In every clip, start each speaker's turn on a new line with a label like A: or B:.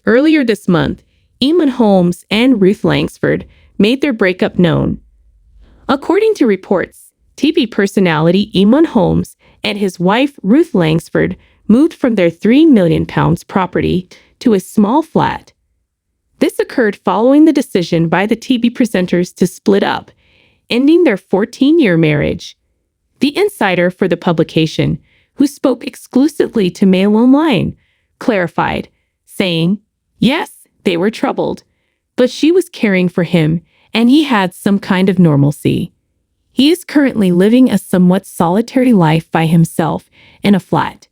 A: Earlier this month, Eamonn Holmes and Ruth Langsford made their breakup known. According to reports, TV personality Eamonn Holmes and his wife Ruth Langsford moved from their £3 million property to a small flat. This occurred following the decision by the TV presenters to split up, ending their 14-year marriage. The insider for the publication, who spoke exclusively to Mail Online, clarified, saying, "Yes, they were troubled, but she was caring for him and he had some kind of normalcy. He is currently living a somewhat solitary life by himself in a flat.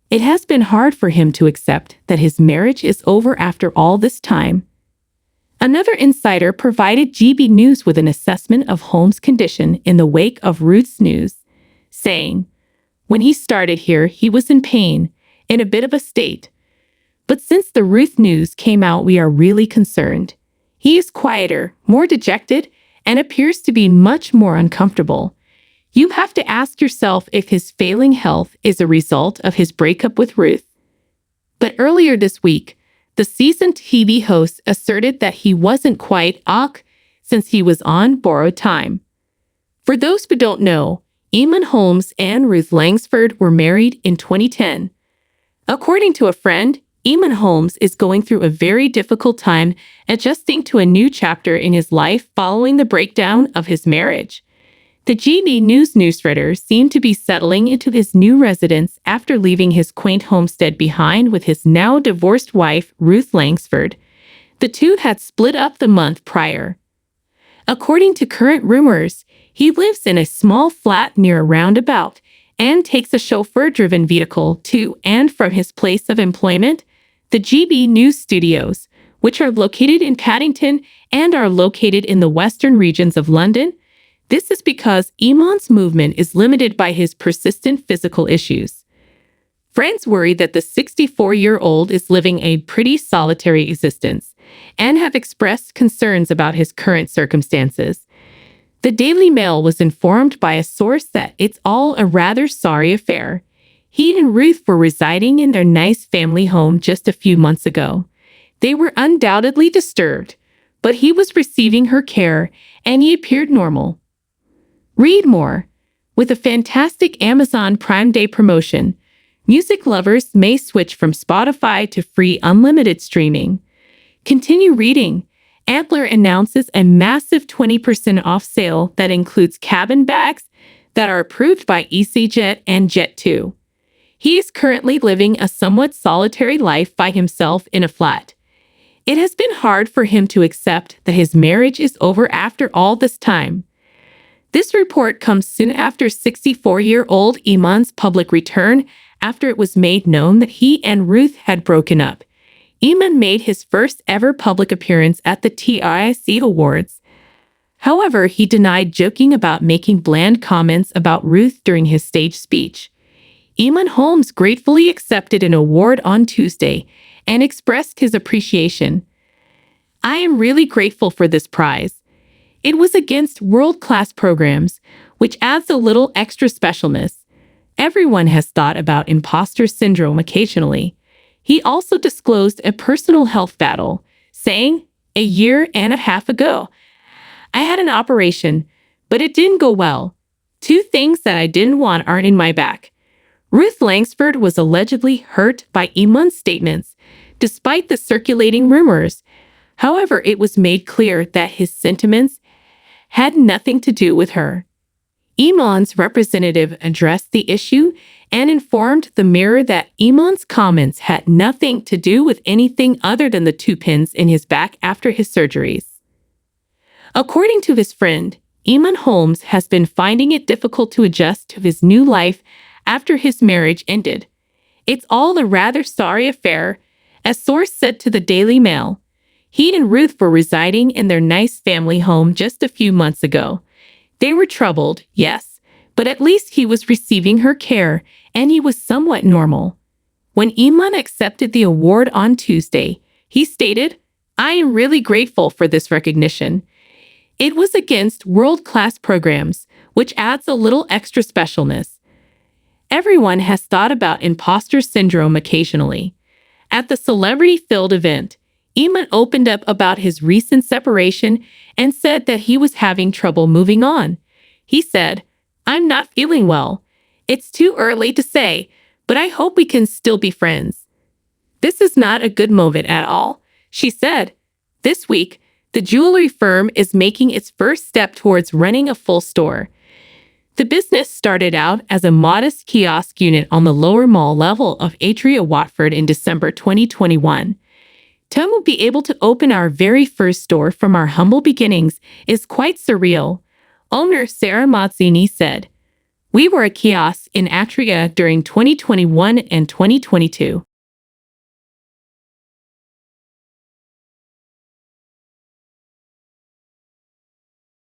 A: It has been hard for him to accept that his marriage is over after all this time." Another insider provided GB News with an assessment of Holmes' condition in the wake of Ruth's news, saying, "When he started here, he was in pain, in a bit of a state. But since the Ruth news came out, we are really concerned. He is quieter, more dejected, and appears to be much more uncomfortable. You have to ask yourself if his failing health is a result of his breakup with Ruth." But earlier this week, the seasoned TV host asserted that he wasn't quite ok since he was on borrowed time. For those who don't know, Eamonn Holmes and Ruth Langsford were married in 2010. According to a friend, Eamonn Holmes is going through a very difficult time adjusting to a new chapter in his life following the breakdown of his marriage. The GB News newsreader seemed to be settling into his new residence after leaving his quaint homestead behind with his now divorced wife, Ruth Langsford. The two had split up the month prior. According to current rumors, he lives in a small flat near a roundabout and takes a chauffeur-driven vehicle to and from his place of employment, the GB News studios, which are located in Paddington and are located in the western regions of London. This is because Eamonn's movement is limited by his persistent physical issues. Friends worry that the 64-year-old is living a pretty solitary existence and have expressed concerns about his current circumstances. The Daily Mail was informed by a source that it's all a rather sorry affair. He and Ruth were residing in their nice family home just a few months ago. They were undoubtedly disturbed, but he was receiving her care and he appeared normal. Read more. With a fantastic Amazon Prime Day promotion, music lovers may switch from Spotify to free unlimited streaming. Continue reading. Antler announces a massive 20% off sale that includes cabin bags that are approved by EasyJet and Jet2. He is currently living a somewhat solitary life by himself in a flat. It has been hard for him to accept that his marriage is over after all this time. This report comes soon after 64-year-old Eamonn's public return after it was made known that he and Ruth had broken up. Eamonn made his first ever public appearance at the TIC Awards. However, he denied joking about making bland comments about Ruth during his stage speech. Eamonn Holmes gratefully accepted an award on Tuesday and expressed his appreciation. "I am really grateful for this prize. It was against world-class programs, which adds a little extra specialness. Everyone has thought about imposter syndrome occasionally." He also disclosed a personal health battle, saying, "A year and a half ago, I had an operation, but it didn't go well. Two things that I didn't want aren't in my back." Ruth Langsford was allegedly hurt by Eamonn's statements, despite the circulating rumors. However, it was made clear that his sentiments had nothing to do with her. Eamonn's representative addressed the issue and informed the Mirror that Eamonn's comments had nothing to do with anything other than the 2 pins in his back after his surgeries. According to his friend, Eamonn Holmes has been finding it difficult to adjust to his new life after his marriage ended. "It's all a rather sorry affair," a source said to the Daily Mail. He and Ruth were residing in their nice family home just a few months ago. They were troubled, yes, but at least he was receiving her care and he was somewhat normal. When Eamonn accepted the award on Tuesday, he stated, "I am really grateful for this recognition. It was against world-class programs, which adds a little extra specialness. Everyone has thought about imposter syndrome occasionally. At the celebrity-filled event, Eamonn opened up about his recent separation and said that he was having trouble moving on. He said, "I'm not feeling well. It's too early to say, but I hope we can still be friends." "This is not a good moment at all," she said. This week, the jewelry firm is making its first step towards running a full store. The business started out as a modest kiosk unit on the lower mall level of Atria Watford in December 2021. "To will be able to open our very first store from our humble beginnings is quite surreal," owner Sarah Mazzini said. "We were a kiosk in Atria during 2021 and 2022.